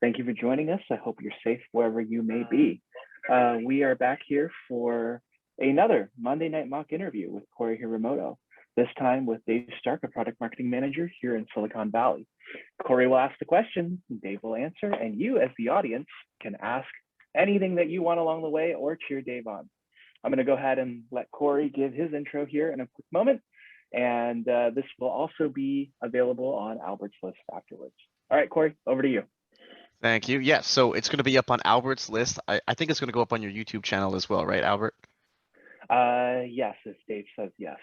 Thank you for joining us. I hope you're safe wherever you may be. We are back here for another Monday Night Mock interview with Corey Hiramoto, this time with Dave Stark, a product marketing manager here in Silicon Valley. Corey will ask the question, Dave will answer, and you as the audience can ask anything that you want along the way or cheer Dave on. I'm going to go ahead and let Corey give his intro here in a quick moment, and this will also be available on Albert's list afterwards. All right, Corey, over to you. Thank you. Yes, so it's going to be up on Albert's list. I think it's going to go up on your YouTube channel as well, right, Albert? Yes, if Dave says yes.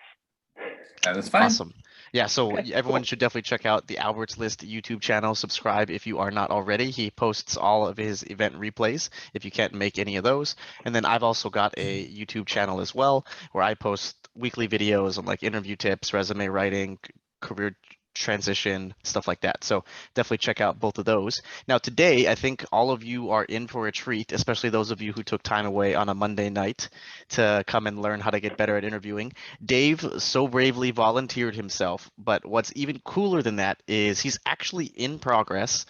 That is fine. Awesome. Yeah, so everyone should definitely check out the Albert's List YouTube channel. Subscribe if you are not already. He posts all of his event replays if you can't make any of those. And then I've also got a YouTube channel as well where I post weekly videos on like interview tips, resume writing, career transition, stuff like that. So definitely check out both of those. Now today, I think all of you are in for a treat, especially those of you who took time away on a Monday night to come and learn how to get better at interviewing. Dave so bravely volunteered himself, but what's even cooler than that is he's actually in progress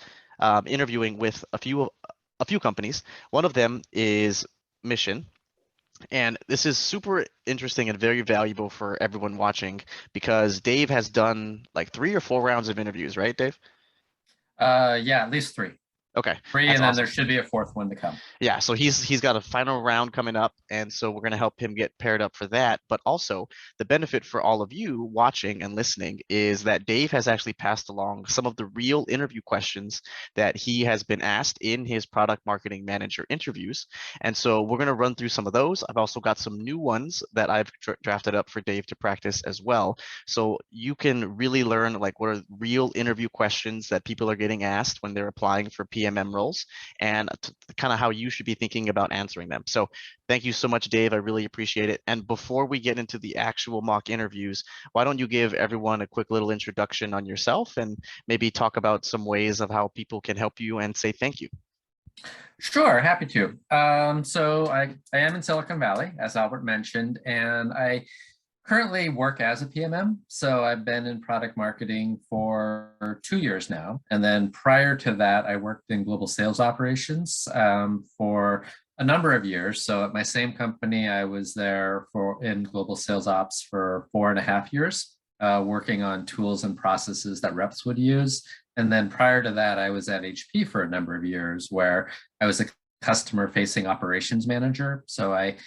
interviewing with a few companies. One of them is Mission. And this is super interesting and very valuable for everyone watching because Dave has done like 3 or 4 rounds of interviews, right, Dave? Yeah, at least 3. Okay. Three, and then there should be a 4th one to come. Yeah, so he's got a final round coming up, and so we're going to help him get paired up for that. But also, the benefit for all of you watching and listening is that Dave has actually passed along some of the real interview questions that he has been asked in his product marketing manager interviews. And so we're going to run through some of those. I've also got some new ones that I've drafted up for Dave to practice as well. So you can really learn like what are real interview questions that people are getting asked when they're applying for PMM roles, and kind of how you should be thinking about answering them. So thank you so much, Dave. I really appreciate it. And before we get into the actual mock interviews, why don't you give everyone a quick little introduction on yourself and maybe talk about some ways of how people can help you and say thank you. Sure, happy to. So I am in Silicon Valley, as Albert mentioned, and I currently work as a PMM. So I've been in product marketing for 2 years now. And then prior to that, I worked in global sales operations for a number of years. So at my same company, I was there in global sales ops for 4.5 years, working on tools and processes that reps would use. And then prior to that, I was at HP for a number of years where I was a customer-facing operations manager. So I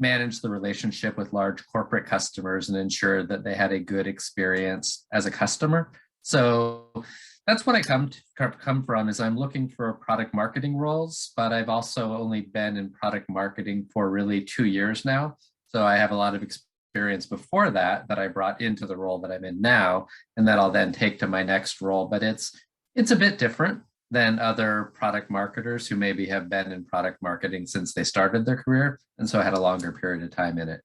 manage the relationship with large corporate customers and ensure that they had a good experience as a customer. So that's what I come from is I'm looking for product marketing roles, but I've also only been in product marketing for really 2 years now. So I have a lot of experience before that I brought into the role that I'm in now, and that I'll then take to my next role. But it's a bit different than other product marketers who maybe have been in product marketing since they started their career, and so I had a longer period of time in it.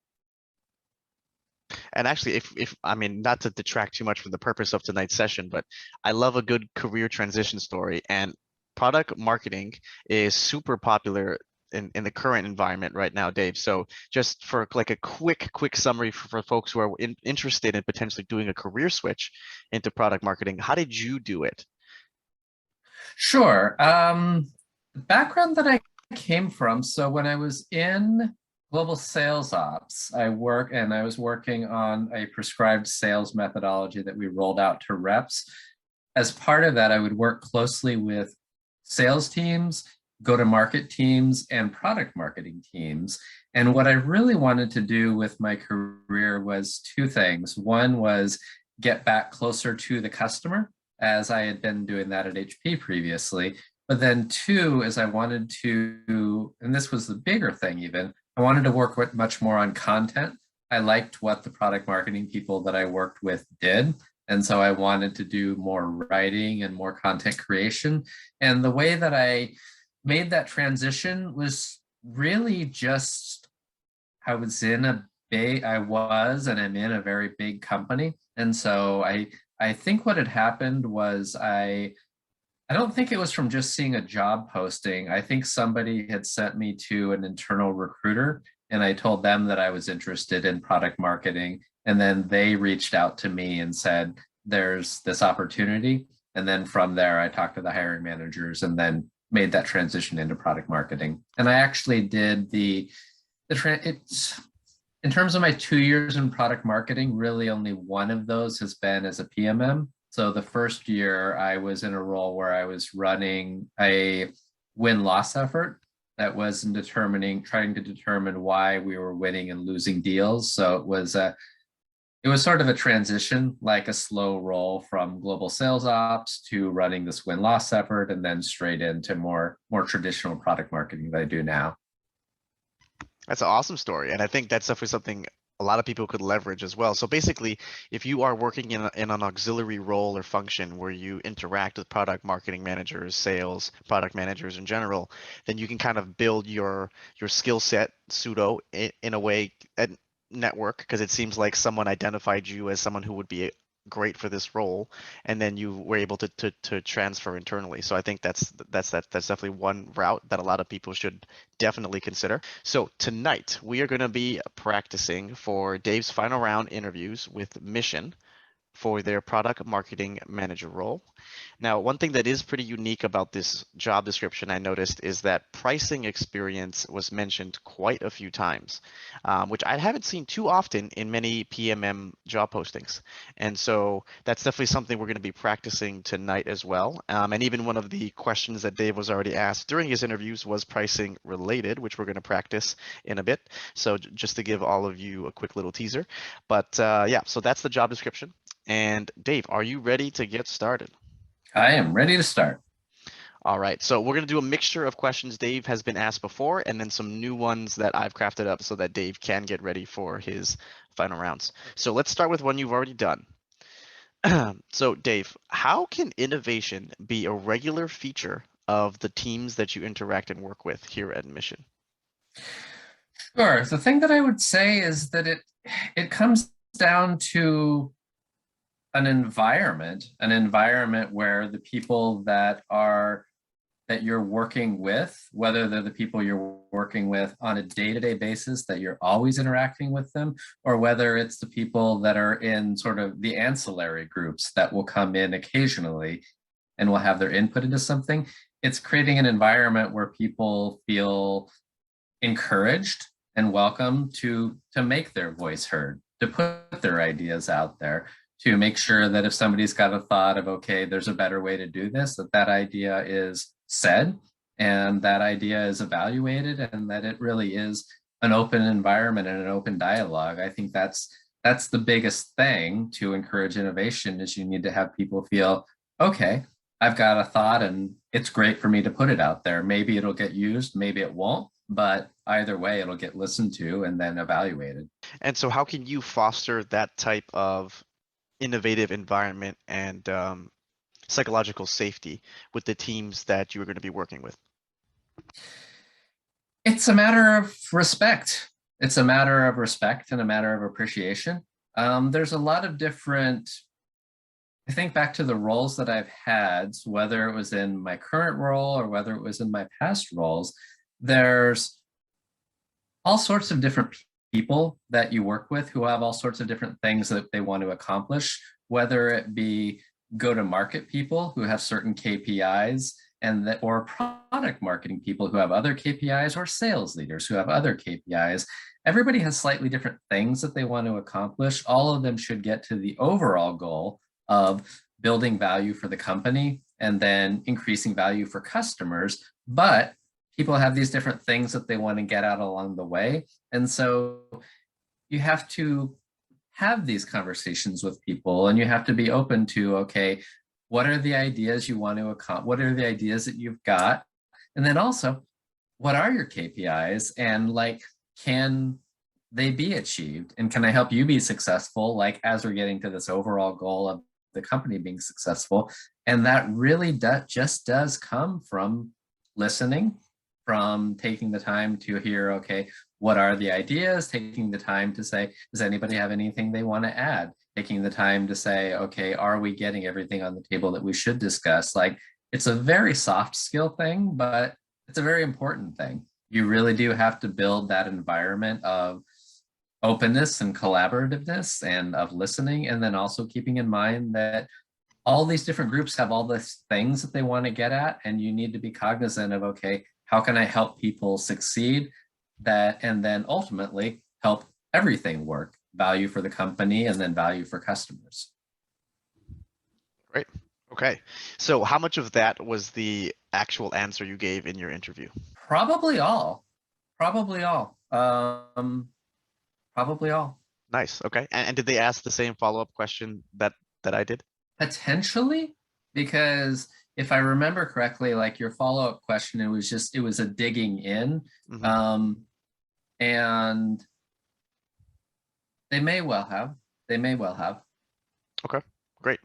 And actually, if I mean, not to detract too much from the purpose of tonight's session, but I love a good career transition story, and product marketing is super popular in the current environment right now, Dave. So just for like a quick summary for folks who are interested in potentially doing a career switch into product marketing, how did you do it? Sure. The background that I came from, so when I was in global sales ops, I was working on a prescribed sales methodology that we rolled out to reps. As part of that, I would work closely with sales teams, go-to-market teams, and product marketing teams. And what I really wanted to do with my career was 2 things. One was get back closer to the customer, as I had been doing that at HP previously. But then 2 is I wanted to, and this was the bigger thing even, I wanted to work much more on content. I liked what the product marketing people that I worked with did. And so I wanted to do more writing and more content creation. And the way that I made that transition was really just, I was and I'm in a very big company. And so I think what had happened was I don't think it was from just seeing a job posting. I think somebody had sent me to an internal recruiter, and I told them that I was interested in product marketing. And then they reached out to me and said, there's this opportunity. And then from there, I talked to the hiring managers and then made that transition into product marketing. And I actually did it's in terms of my 2 years in product marketing, really only one of those has been as a PMM. So the first year I was in a role where I was running a win-loss effort that was trying to determine why we were winning and losing deals. So it was sort of a transition, like a slow roll from global sales ops to running this win-loss effort, and then straight into more traditional product marketing that I do now. That's an awesome story. And I think that's definitely something a lot of people could leverage as well. So basically, if you are working in an auxiliary role or function where you interact with product marketing managers, sales, product managers in general, then you can kind of build your skill set pseudo in a way at network, because it seems like someone identified you as someone who would be great for this role, and then you were able to transfer internally. So I think that's definitely one route that a lot of people should definitely consider. So tonight we are going to be practicing for Dave's final round interviews with Mission for their product marketing manager role. Now, one thing that is pretty unique about this job description I noticed is that pricing experience was mentioned quite a few times, which I haven't seen too often in many PMM job postings. And so that's definitely something we're going to be practicing tonight as well. And even one of the questions that Dave was already asked during his interviews was pricing related, which we're going to practice in a bit. So just to give all of you a quick little teaser. But yeah, so that's the job description. And Dave, are you ready to get started? I am ready to start. All right, so we're going to do a mixture of questions Dave has been asked before, and then some new ones that I've crafted up so that Dave can get ready for his final rounds. So let's start with one you've already done. So Dave, how can innovation be a regular feature of the teams that you interact and work with here at Mission? Sure. The thing that I would say is that it comes down to an environment where the people that you're working with, whether they're the people you're working with on a day-to-day basis, that you're always interacting with them, or whether it's the people that are in sort of the ancillary groups that will come in occasionally and will have their input into something, it's creating an environment where people feel encouraged and welcome to make their voice heard, to put their ideas out there, to make sure that if somebody's got a thought of, okay, there's a better way to do this, that idea is said and that idea is evaluated, and that it really is an open environment and an open dialogue. I think that's the biggest thing to encourage innovation, is you need to have people feel, okay, I've got a thought and it's great for me to put it out there. Maybe it'll get used, maybe it won't, but either way, it'll get listened to and then evaluated. And so how can you foster that type of innovative environment and psychological safety with the teams that you're going to be working with? It's a matter of respect. It's a matter of respect and a matter of appreciation. There's a lot of different, I think back to the roles that I've had, whether it was in my current role or whether it was in my past roles, there's all sorts of different people that you work with who have all sorts of different things that they want to accomplish, whether it be go-to-market people who have certain KPIs, or product marketing people who have other KPIs, or sales leaders who have other KPIs. Everybody has slightly different things that they want to accomplish. All of them should get to the overall goal of building value for the company and then increasing value for customers. But people have these different things that they want to get out along the way. And so you have to have these conversations with people, and you have to be open to, okay, what are the ideas you want to accomplish? What are the ideas that you've got? And then also, what are your KPIs? And like, can they be achieved? And can I help you be successful? Like, as we're getting to this overall goal of the company being successful. And that really does come from listening, from taking the time to hear, okay, what are the ideas? Taking the time to say, does anybody have anything they want to add? Taking the time to say, okay, are we getting everything on the table that we should discuss? Like, it's a very soft skill thing, but it's a very important thing. You really do have to build that environment of openness and collaborativeness and of listening, and then also keeping in mind that all these different groups have all these things that they want to get at, and you need to be cognizant of, okay, how can I help people succeed that, and then ultimately help everything work, value for the company and then value for customers. Great. Okay. So how much of that was the actual answer you gave in your interview? Probably all. Probably all. Probably all. Nice. Okay. And did they ask the same follow-up question that I did? Potentially, because if I remember correctly, like your follow-up question, it was a digging in. Mhm. And they may well have. They may well have. Okay, great.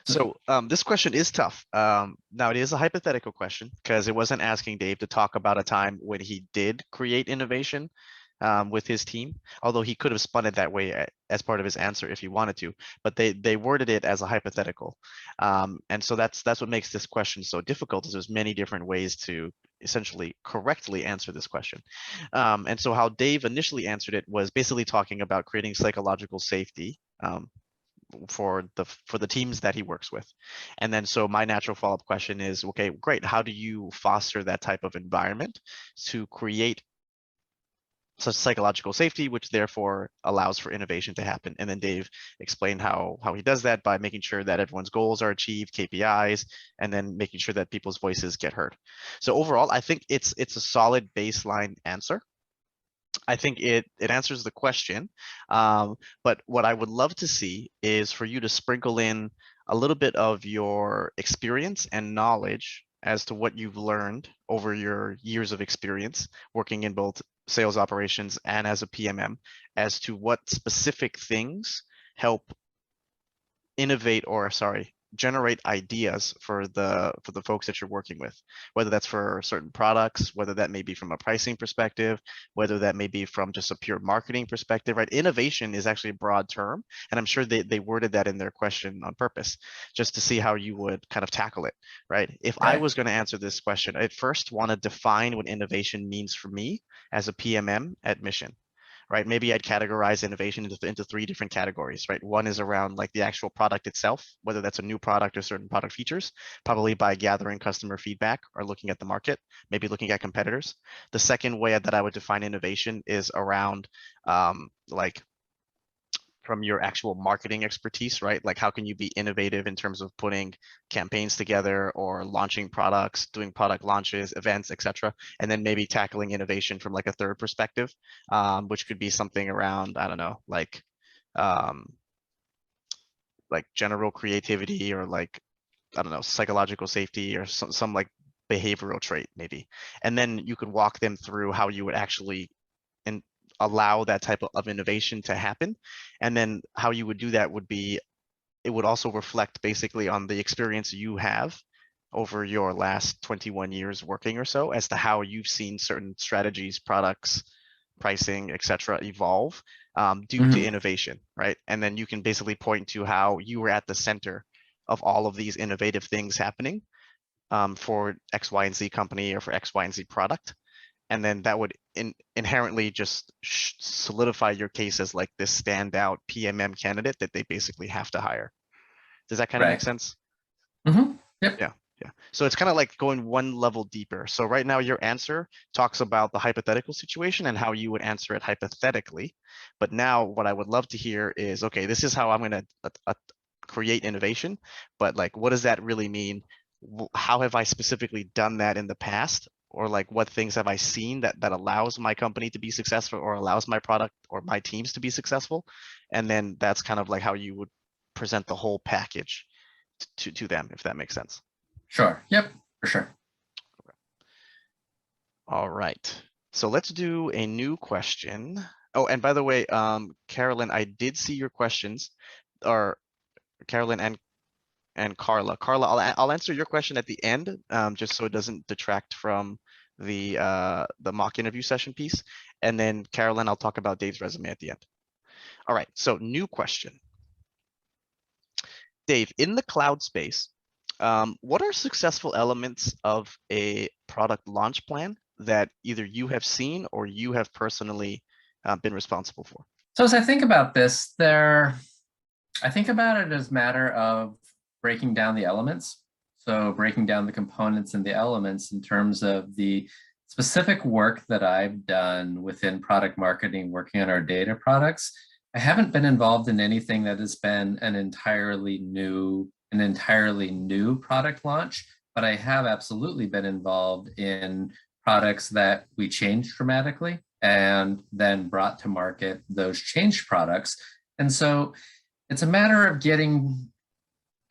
So this question is tough. Now it is a hypothetical question because it wasn't asking Dave to talk about a time when he did create innovation with his team, although he could have spun it that way as part of his answer if he wanted to, but they worded it as a hypothetical. And so that's what makes this question so difficult, is there's many different ways to essentially correctly answer this question. And so how Dave initially answered it was basically talking about creating psychological safety for the teams that he works with. And then so my natural follow-up question is, okay, great, how do you foster that type of environment to create such psychological safety, which therefore allows for innovation to happen? And then Dave explained how he does that by making sure that everyone's goals are achieved, KPIs, and then making sure that people's voices get heard. So overall, I think it's a solid baseline answer. I think it answers the question, but what I would love to see is for you to sprinkle in a little bit of your experience and knowledge as to what you've learned over your years of experience working in both sales operations and as a PMM, as to what specific things help innovate, or sorry, generate ideas for the folks that you're working with, whether that's for certain products, whether that may be from a pricing perspective, whether that may be from just a pure marketing perspective, right? Innovation is actually a broad term, and I'm sure they worded that in their question on purpose, just to see how you would kind of tackle it, right? If I was going to answer this question, I'd first want to define what innovation means for me as a PMM at Mission. Right? Maybe I'd categorize innovation into three different categories, right? One is around like the actual product itself, whether that's a new product or certain product features, probably by gathering customer feedback or looking at the market, maybe looking at competitors. The second way that I would define innovation is around like from your actual marketing expertise, right? Like how can you be innovative in terms of putting campaigns together or launching products, doing product launches, events, etc. And then maybe tackling innovation from like a third perspective, which could be something around, I don't know, like general creativity, or like, I don't know, psychological safety, or some like behavioral trait maybe. And then you could walk them through how you would actually allow that type of innovation to happen. And then how you would do that would be, it would also reflect basically on the experience you have over your last 21 years working or so, as to how you've seen certain strategies, products, pricing, etc. evolve due to innovation, right? And then you can basically point to how you were at the center of all of these innovative things happening for X, Y, and Z company, or for X, Y, and Z product. And then that would inherently just solidify your case as like this standout PMM candidate that they basically have to hire. Does that kind of make sense? Mm-hmm. Yep. Yeah. Yeah. So it's kind of like going one level deeper. So right now your answer talks about the hypothetical situation and how you would answer it hypothetically. But now what I would love to hear is, okay, this is how I'm going to create innovation, but like, what does that really mean? How have I specifically done that in the past? Or like, what things have I seen that allows my company to be successful, or allows my product or my teams to be successful? And then that's kind of like how you would present the whole package to them, if that makes sense. Sure. Yep, for sure. All right. So let's do a new question. Oh, and by the way, Carolyn, I did see your questions, or Carolyn and Carla. Carla, I'll answer your question at the end, just so it doesn't detract from the mock interview session piece. And then Carolyn, I'll talk about Dave's resume at the end. All right, so new question. Dave, in the cloud space, what are successful elements of a product launch plan that either you have seen or you have personally been responsible for? So as I think about this, I think about it as a matter of breaking down the elements. So breaking down the components and the elements in terms of the specific work that I've done within product marketing, working on our data products. I haven't been involved in anything that has been an entirely new product launch, but I have absolutely been involved in products that we changed dramatically and then brought to market those changed products. And so it's a matter of getting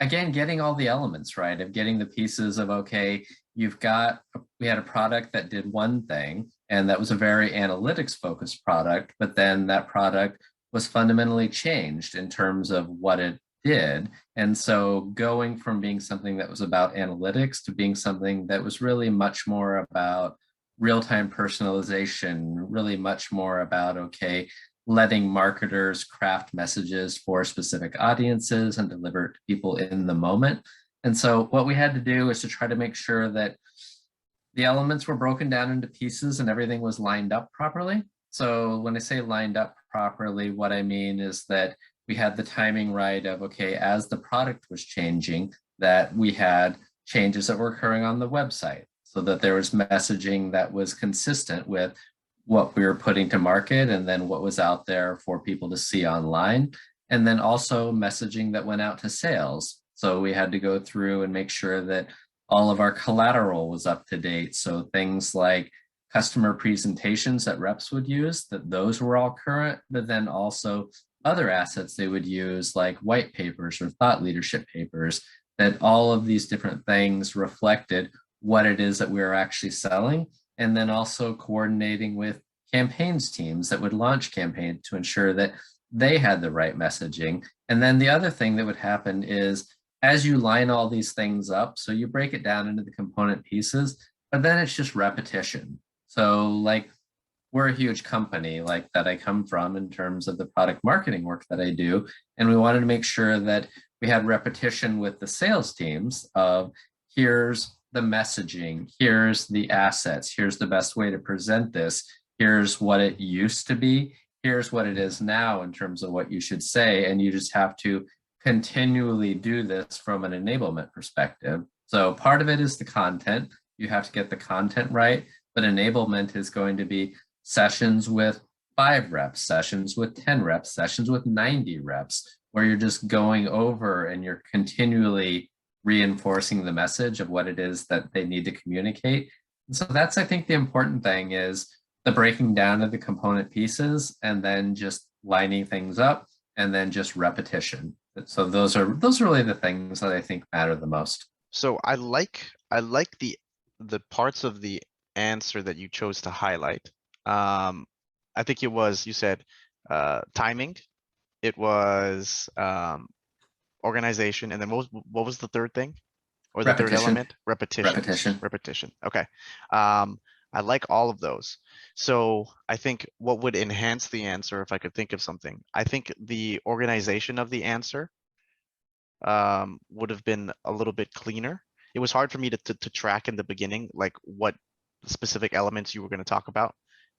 all the elements right, of getting the pieces of, okay, we had a product that did one thing, and that was a very analytics focused product, but then that product was fundamentally changed in terms of what it did. And so going from being something that was about analytics to being something that was really much more about real-time personalization, really much more about, okay, letting marketers craft messages for specific audiences and deliver it to people in the moment. And so what we had to do is to try to make sure that the elements were broken down into pieces and everything was lined up properly. So when I say lined up properly, what I mean is that we had the timing right of, okay, as the product was changing, that we had changes that were occurring on the website so that there was messaging that was consistent with what we were putting to market and then what was out there for people to see online. And then also messaging that went out to sales. So we had to go through and make sure that all of our collateral was up to date. So things like customer presentations that reps would use, that those were all current, but then also other assets they would use like white papers or thought leadership papers, that all of these different things reflected what it is that we were actually selling. And then also coordinating with campaigns teams that would launch campaigns to ensure that they had the right messaging. And then the other thing that would happen is as you line all these things up, so you break it down into the component pieces, but then it's just repetition. So like we're a huge company like that I come from in terms of the product marketing work that I do. And we wanted to make sure that we had repetition with the sales teams of here's the messaging, here's the assets, here's the best way to present this, here's what it used to be, here's what it is now in terms of what you should say. And you just have to continually do this from an enablement perspective. So part of it is the content. You have to get the content right, but enablement is going to be sessions with 5 reps, sessions with 10 reps, sessions with 90 reps, where you're just going over and you're continually reinforcing the message of what it is that they need to communicate. And so that's, I think, the important thing is the breaking down of the component pieces and then just lining things up and then just repetition. So those are really the things that I think matter the most. So I like the parts of the answer that you chose to highlight. I think it was, you said timing, it was organization, and then what was the third thing, or the third element? Repetition. Okay. I like all of those. So I think what would enhance the answer, if I could think of something, I think the organization of the answer would have been a little bit cleaner. It was hard for me to track in the beginning, like what specific elements you were going to talk about.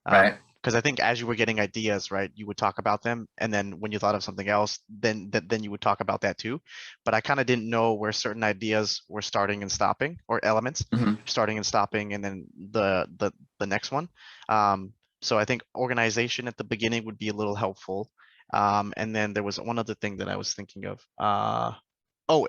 Right. Because I think as you were getting ideas, right, you would talk about them, and then when you thought of something else, then you would talk about that too. But I kind of didn't know where certain ideas were starting and stopping, or elements starting and stopping, and then the next one. So I think organization at the beginning would be a little helpful. And then there was one other thing that I was thinking of. Oh,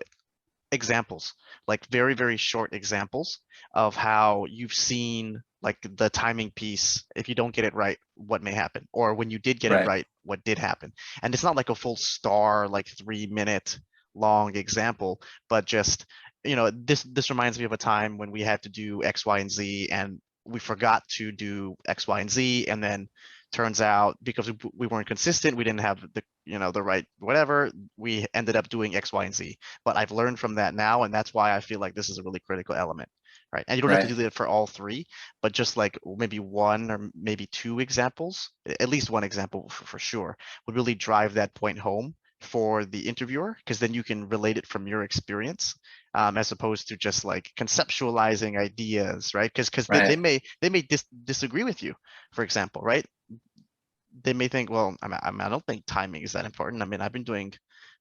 examples, like very, very short examples of how you've seen like the timing piece. If you don't get it right, what may happen, or when you did get it right, what did happen. And it's not like a full star, like 3-minute long example, but just, you know, this reminds me of a time when we had to do X, Y, and Z, and we forgot to do X, Y, and Z, and then turns out because we weren't consistent, we didn't have the, you know, the right whatever, we ended up doing X, Y, and Z. But I've learned from that now, and that's why I feel like this is a really critical element, right? And you don't have to do that for all 3, but just like maybe 1 or maybe 2 examples, at least 1 example for sure, would really drive that point home for the interviewer, because then you can relate it from your experience, as opposed to just like conceptualizing ideas, right? Because they may disagree with you, for example, right? They may think, well, I don't think timing is that important. I mean, I've been doing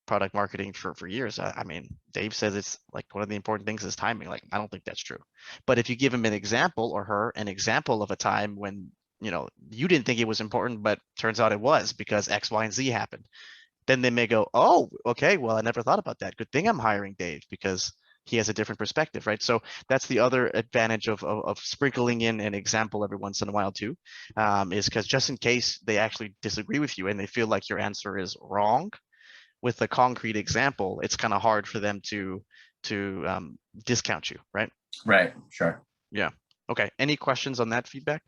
product marketing for years. I mean, Dave says it's like one of the important things is timing. Like, I don't think that's true. But if you give him an example or her an example of a time when, you know, you didn't think it was important, but turns out it was because X, Y, and Z happened, then they may go, oh, okay, well, I never thought about that. Good thing I'm hiring Dave because he has a different perspective, right? So that's the other advantage of sprinkling in an example every once in a while too, is because just in case they actually disagree with you and they feel like your answer is wrong, with a concrete example, it's kind of hard for them to discount you, right? Right, sure. Yeah. Okay. Any questions on that feedback?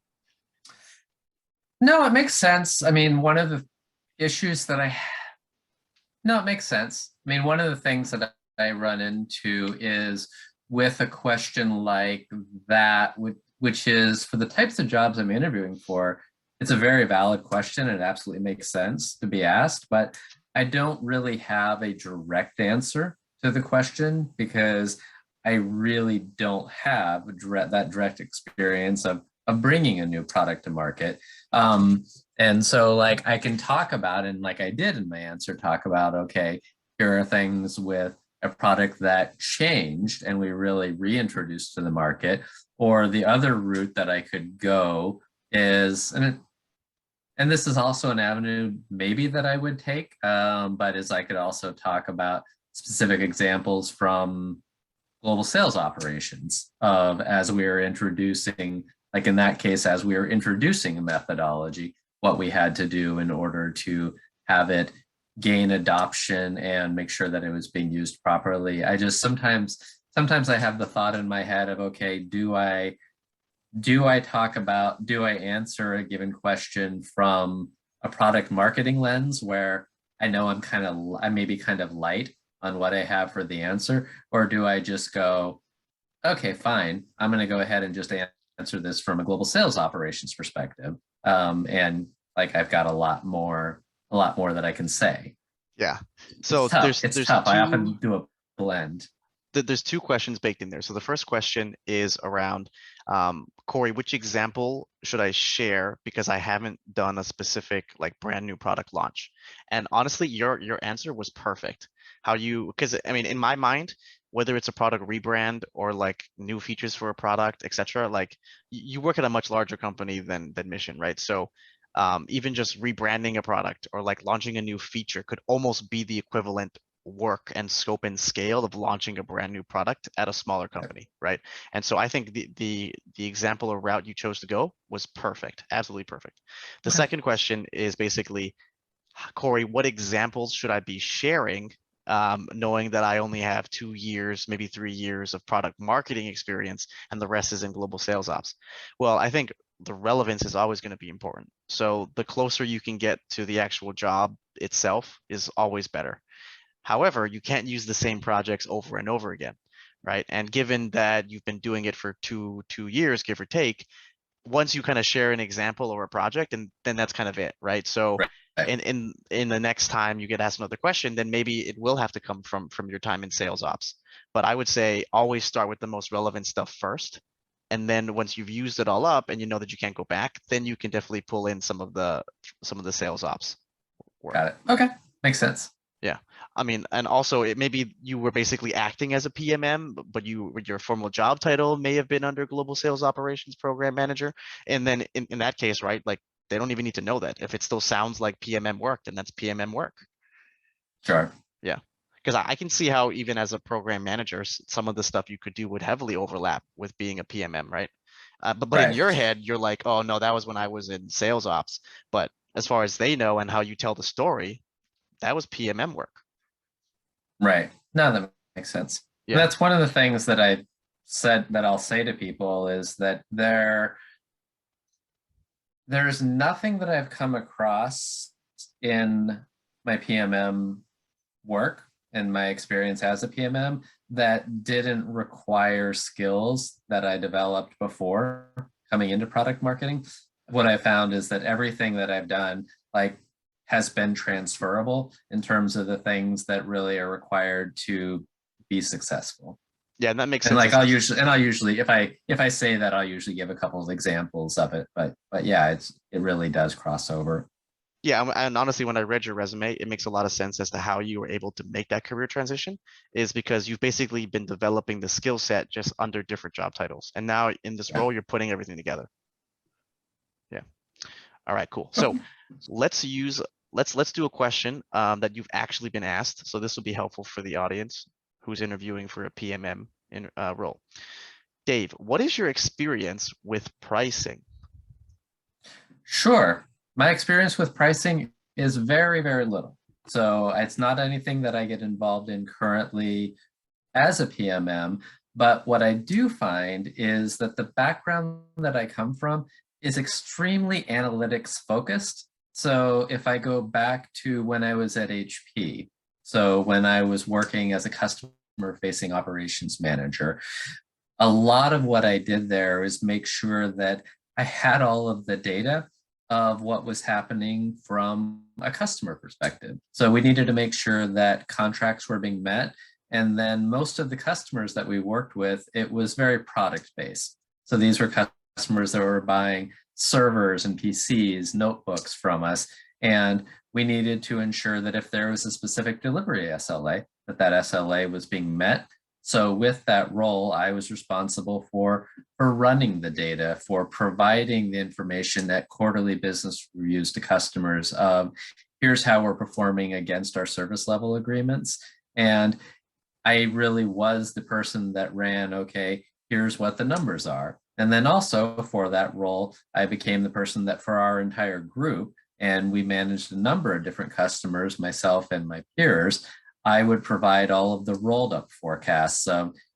No, it makes sense. I mean, one of the issues that no, it makes sense. I mean, one of the things that I run into is with a question like that, which is for the types of jobs I'm interviewing for, it's a very valid question and it absolutely makes sense to be asked, but I don't really have a direct answer to the question because I really don't have that direct experience of bringing a new product to market. And so like I can talk about, and like I did in my answer, talk about, okay, here are things with a product that changed and we really reintroduced to the market, or the other route that I could go is, and this is also an avenue maybe that I would take, but is I could also talk about specific examples from global sales operations of as we were introducing, like in that case, as we were introducing a methodology, what we had to do in order to have it gain adoption and make sure that it was being used properly. I just sometimes I have the thought in my head of, okay, do I answer a given question from a product marketing lens where I know I may be kind of light on what I have for the answer, or do I just go, okay, fine, I'm going to go ahead and just answer this from a global sales operations perspective, and like I've got a lot more that I can say. Yeah. So it's tough. I often do a blend. There's two questions baked in there. So the first question is around, Corey, which example should I share because I haven't done a specific like brand new product launch? And honestly, your answer was perfect. Because I mean, in my mind, whether it's a product rebrand or like new features for a product, etc., like you work at a much larger company than Mission, right? So even just rebranding a product or like launching a new feature could almost be the equivalent work and scope and scale of launching a brand new product at a smaller company, right? And so I think the example or route you chose to go was perfect, absolutely perfect. The second question is basically, Corey, what examples should I be sharing, knowing that I only have 2 years, maybe 3 years of product marketing experience and the rest is in global sales ops? Well, I think the relevance is always going to be important. So the closer you can get to the actual job itself is always better. However, you can't use the same projects over and over again, right? And given that you've been doing it for two years, give or take, once you kind of share an example or a project, and then that's kind of it, right? So in the next time you get asked another question, then maybe it will have to come from your time in sales ops. But I would say always start with the most relevant stuff first. And then once you've used it all up and you know that you can't go back, then you can definitely pull in some of the sales ops work. Got it. Okay, makes sense. Yeah, I mean, and also it maybe you were basically acting as a PMM, but your formal job title may have been under Global Sales Operations Program Manager. And then in that case, right, like they don't even need to know that. If it still sounds like PMM work, then that's PMM work. Sure. Yeah, because I can see how even as a program manager, some of the stuff you could do would heavily overlap with being a PMM, right? But in your head, you're like, oh no, that was when I was in sales ops. But as far as they know and how you tell the story, that was PMM work. Right. No, that makes sense. Yeah. That's one of the things that I said that I'll say to people is that there's nothing that I've come across in my PMM work and my experience as a PMM that didn't require skills that I developed before coming into product marketing. What I found is that everything that I've done, like, has been transferable in terms of the things that really are required to be successful. Yeah, and that makes sense. And like I'll usually, if I say that, I'll usually give a couple of examples of it. But yeah, it really does cross over. Yeah, and honestly, when I read your resume, it makes a lot of sense as to how you were able to make that career transition, is because you've basically been developing the skill set just under different job titles. And now in this Yeah. role, you're putting everything together. Yeah. All right, cool. So Okay. let's do a question that you've actually been asked. So this will be helpful for the audience who's interviewing for a PMM role. Dave, what is your experience with pricing? Sure. My experience with pricing is very, very little. So it's not anything that I get involved in currently as a PMM, but what I do find is that the background that I come from is extremely analytics focused. So if I go back to when I was at HP, so when I was working as a customer facing operations manager, a lot of what I did there is make sure that I had all of the data of what was happening from a customer perspective. So we needed to make sure that contracts were being met. And then most of the customers that we worked with, it was very product based. So these were customers that were buying servers and PCs, notebooks from us. And we needed to ensure that if there was a specific delivery SLA, that SLA was being met. So with that role, I was responsible for running the data, for providing the information at quarterly business reviews to customers of here's how we're performing against our service level agreements. And I really was the person that ran, okay, here's what the numbers are. And then also for that role, I became the person that for our entire group, and we managed a number of different customers, myself and my peers, I would provide all of the rolled up forecasts.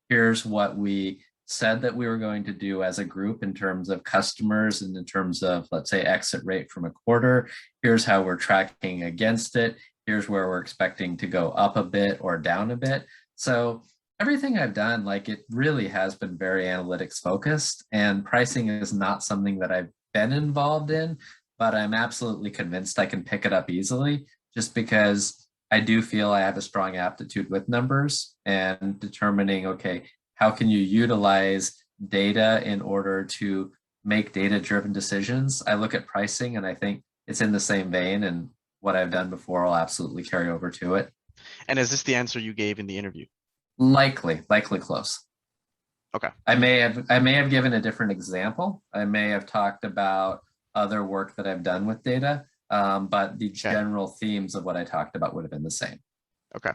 Here's what we said that we were going to do as a group in terms of customers and in terms of, let's say, exit rate from a quarter. Here's how we're tracking against it. Here's where we're expecting to go up a bit or down a bit. So everything I've done, like it really has been very analytics focused, and pricing is not something that I've been involved in, but I'm absolutely convinced I can pick it up easily just because I do feel I have a strong aptitude with numbers and determining, okay, how can you utilize data in order to make data-driven decisions? I look at pricing and I think it's in the same vein, and what I've done before will absolutely carry over to it. And is this the answer you gave in the interview? Likely close. Okay. I may have given a different example. I may have talked about other work that I've done with data. But the general themes of what I talked about would have been the same. Okay.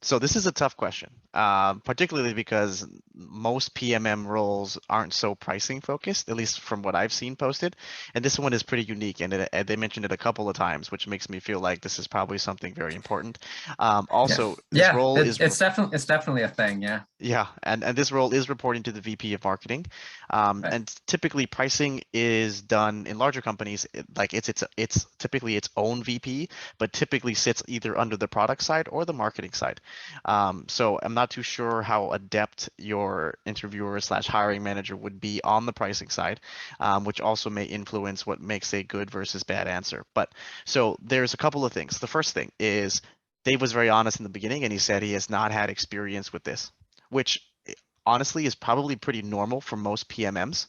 So this is a tough question, particularly because most PMM roles aren't so pricing focused, at least from what I've seen posted. And this one is pretty unique, and they mentioned it a couple of times, which makes me feel like this is probably something very important. This role is it's definitely a thing. Yeah. Yeah, and this role is reporting to the VP of marketing, Right. and typically pricing is done in larger companies. Like it's typically its own VP, but typically sits either under the product side or the marketing side. So I'm not too sure how adept your interviewer / hiring manager would be on the pricing side, which also may influence what makes a good versus bad answer. But so there's a couple of things. The first thing is Dave was very honest in the beginning, and he said he has not had experience with this, which honestly is probably pretty normal for most PMMs.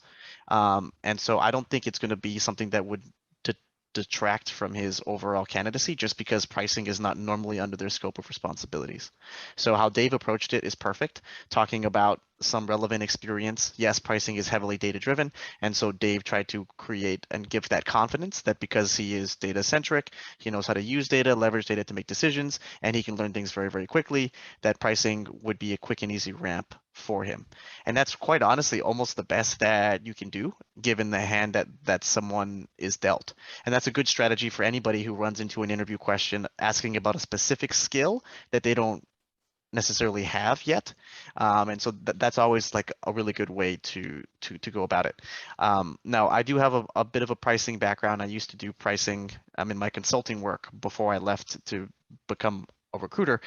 And so I don't think it's going to be something that would detract from his overall candidacy, just because pricing is not normally under their scope of responsibilities. So how Dave approached it is perfect, talking about some relevant experience. Yes, pricing is heavily data driven. And so Dave tried to create and give that confidence that because he is data centric, he knows how to use data, leverage data to make decisions, and he can learn things very, very quickly, that pricing would be a quick and easy ramp for him. And that's quite honestly almost the best that you can do, given the hand that someone is dealt. And that's a good strategy for anybody who runs into an interview question asking about a specific skill that they don't necessarily have yet, and so that's always like a really good way to go about it. Now I do have a bit of a pricing background. I used to do pricing in my consulting work before I left to become a recruiter,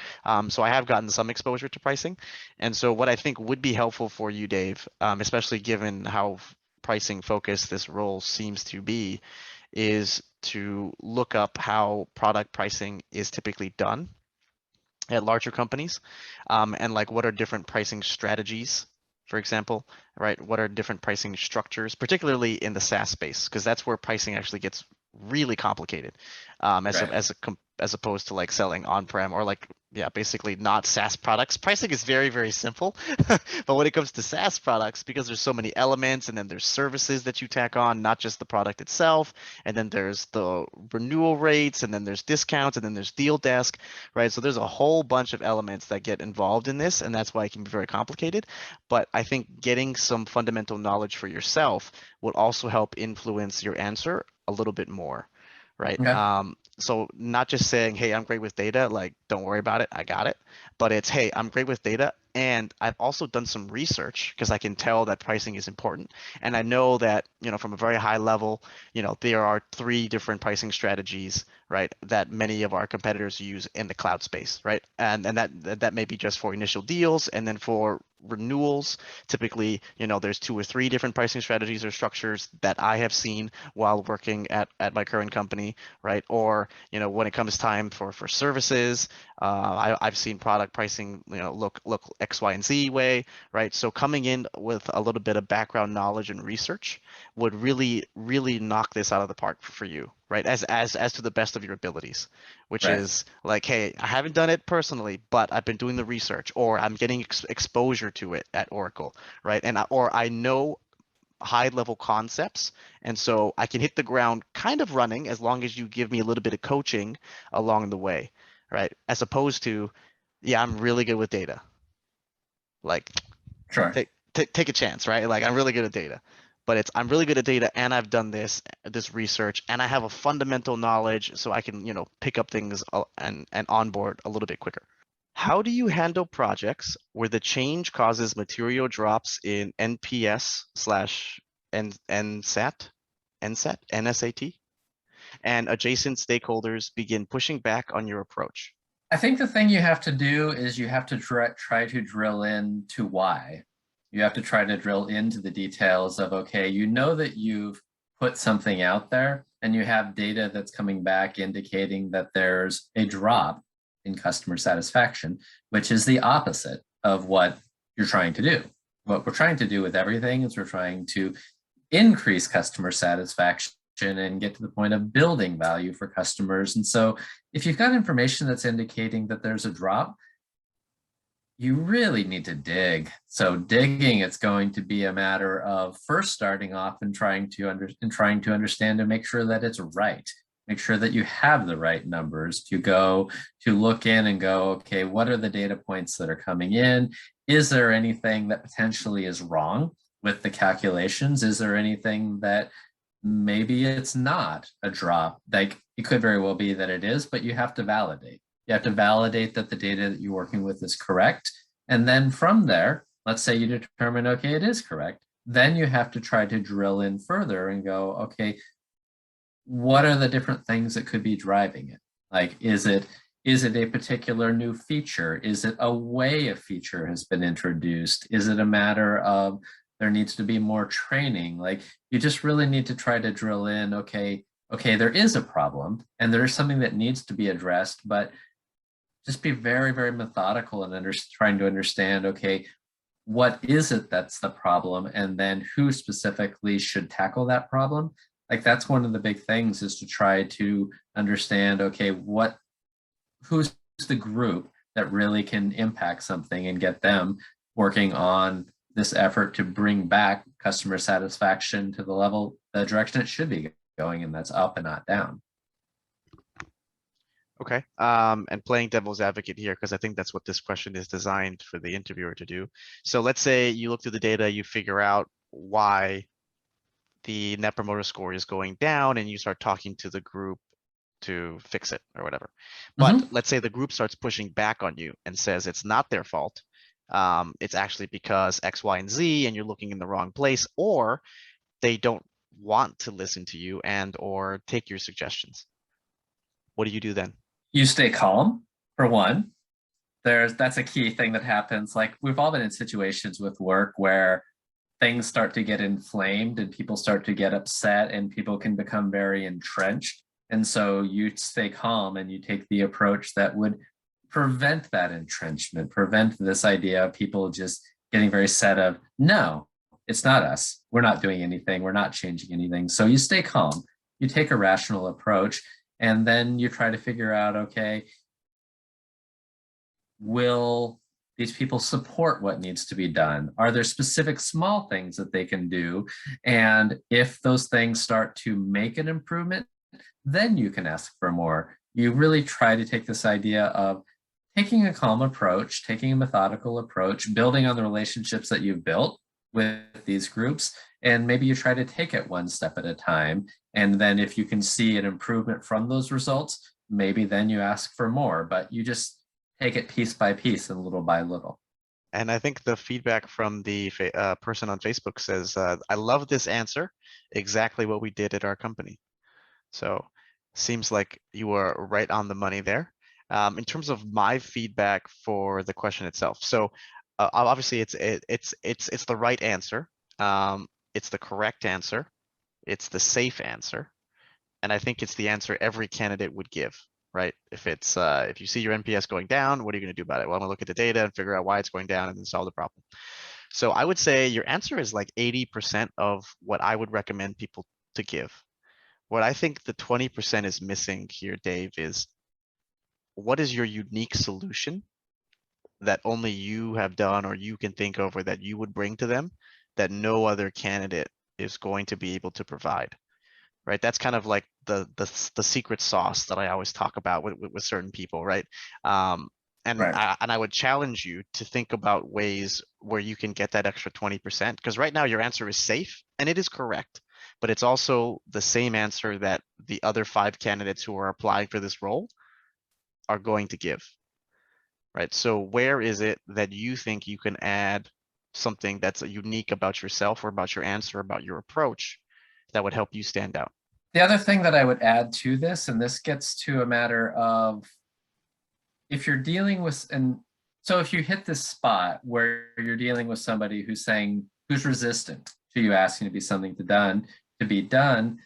so I have gotten some exposure to pricing. And so what I think would be helpful for you, Dave, especially given how pricing focused this role seems to be, is to look up how product pricing is typically done at larger companies, and like what are different pricing strategies, for example, right? What are different pricing structures, particularly in the SaaS space, because that's where pricing actually gets really complicated, as opposed to like selling on-prem or like, yeah, basically not SaaS products. Pricing is very, very simple. But when it comes to SaaS products, because there's so many elements and then there's services that you tack on, not just the product itself, and then there's the renewal rates, and then there's discounts, and then there's deal desk, right? So there's a whole bunch of elements that get involved in this, and that's why it can be very complicated. But I think getting some fundamental knowledge for yourself will also help influence your answer a little bit more, right? Okay. So not just saying, hey, I'm great with data, like, don't worry about it, I got it. But it's, hey, I'm great with data, and I've also done some research because I can tell that pricing is important. And I know that, from a very high level, there are 3 different pricing strategies, right, that many of our competitors use in the cloud space, right? And that may be just for initial deals, and then for renewals, typically, there's 2 or 3 different pricing strategies or structures that I have seen while working at my current company, right? Or, when it comes time for services, I've seen product pricing, look X, Y, and Z way, right? So coming in with a little bit of background knowledge and research would really, really knock this out of the park for you, right? As to the best of your abilities, which Right. is like, hey, I haven't done it personally, but I've been doing the research, or I'm getting exposure to it at Oracle, right? Or I know high level concepts, and so I can hit the ground kind of running as long as you give me a little bit of coaching along the way, right? As opposed to, yeah, I'm really good with data. Like, Sure. take a chance, right? Like, I'm really good at data, but I'm really good at data, and I've done this research, and I have a fundamental knowledge, so I can pick up things and onboard a little bit quicker. How do you handle projects where the change causes material drops in NPS/NSAT, and adjacent stakeholders begin pushing back on your approach? I think the thing you have to do is you have to try to drill into why. You have to try to drill into the details of, okay, you know that you've put something out there and you have data that's coming back indicating that there's a drop in customer satisfaction, which is the opposite of what you're trying to do. What we're trying to do with everything is we're trying to increase customer satisfaction and get to the point of building value for customers. And so if you've got information that's indicating that there's a drop, you really need to dig. So digging, it's going to be a matter of first starting off and trying to understand and make sure that it's right. Make sure that you have the right numbers to look in and go, okay, what are the data points that are coming in? Is there anything that potentially is wrong with the calculations? Is there anything that maybe it's not a drop? Like, it could very well be that it is, but you have to validate. You have to validate that the data that you're working with is correct. And then from there, let's say you determine, okay, it is correct. Then you have to try to drill in further and go, okay, what are the different things that could be driving it? Like, is it a particular new feature? Is it a way a feature has been introduced? Is it a matter of there needs to be more training? Like, you just really need to try to drill in, okay, there is a problem and there is something that needs to be addressed, but just be very, very methodical and trying to understand, okay, what is it that's the problem? And then who specifically should tackle that problem? Like, that's one of the big things, is to try to understand, okay, who's the group that really can impact something and get them working on this effort to bring back customer satisfaction to the direction it should be going, and that's up and not down. Okay. And playing devil's advocate here, because I think that's what this question is designed for the interviewer to do. So let's say you look through the data, you figure out why the Net Promoter Score is going down, and you start talking to the group to fix it or whatever. But let's say the group starts pushing back on you and says it's not their fault. It's actually because X, Y, and Z, and you're looking in the wrong place, or they don't want to listen to you and or take your suggestions. What do you do then? You stay calm, for one. That's a key thing that happens. Like, we've all been in situations with work where things start to get inflamed and people start to get upset and people can become very entrenched. And so you stay calm and you take the approach that would prevent that entrenchment, prevent this idea of people just getting very set of, no, it's not us. We're not doing anything. We're not changing anything. So you stay calm. you take a rational approach, and then you try to figure out, okay, will these people support what needs to be done? Are there specific small things that they can do? And if those things start to make an improvement, then you can ask for more. You really try to take this idea of taking a calm approach, taking a methodical approach, building on the relationships that you've built with these groups, and maybe you try to take it one step at a time. And then if you can see an improvement from those results, maybe then you ask for more, but you just take it piece by piece and little by little. And I think the feedback from the person on Facebook says, I love this answer, exactly what we did at our company. So seems like you are right on the money there. In terms of my feedback for the question itself. So obviously it's the right answer. It's the correct answer. It's the safe answer. And I think it's the answer every candidate would give, right? If it's if you see your NPS going down, what are you going to do about it? Well, I'm gonna look at the data and figure out why it's going down and then solve the problem. So I would say your answer is like 80% of what I would recommend people to give. What I think the 20% is missing here, Dave, is what is your unique solution that only you have done or you can think of or that you would bring to them that no other candidate is going to be able to provide, right? That's kind of like the secret sauce that I always talk about with certain people, right? Right. I would challenge you to think about ways where you can get that extra 20%, because right now your answer is safe and it is correct, but it's also the same answer that the other 5 candidates who are applying for this role are going to give, right? So where is it that you think you can add something that's unique about yourself or about your answer, about your approach that would help you stand out? The other thing that I would add to this, and this gets to a matter of if you're dealing with, and so if you hit this spot where you're dealing with somebody who's saying, who's resistant to you asking to be something to be done,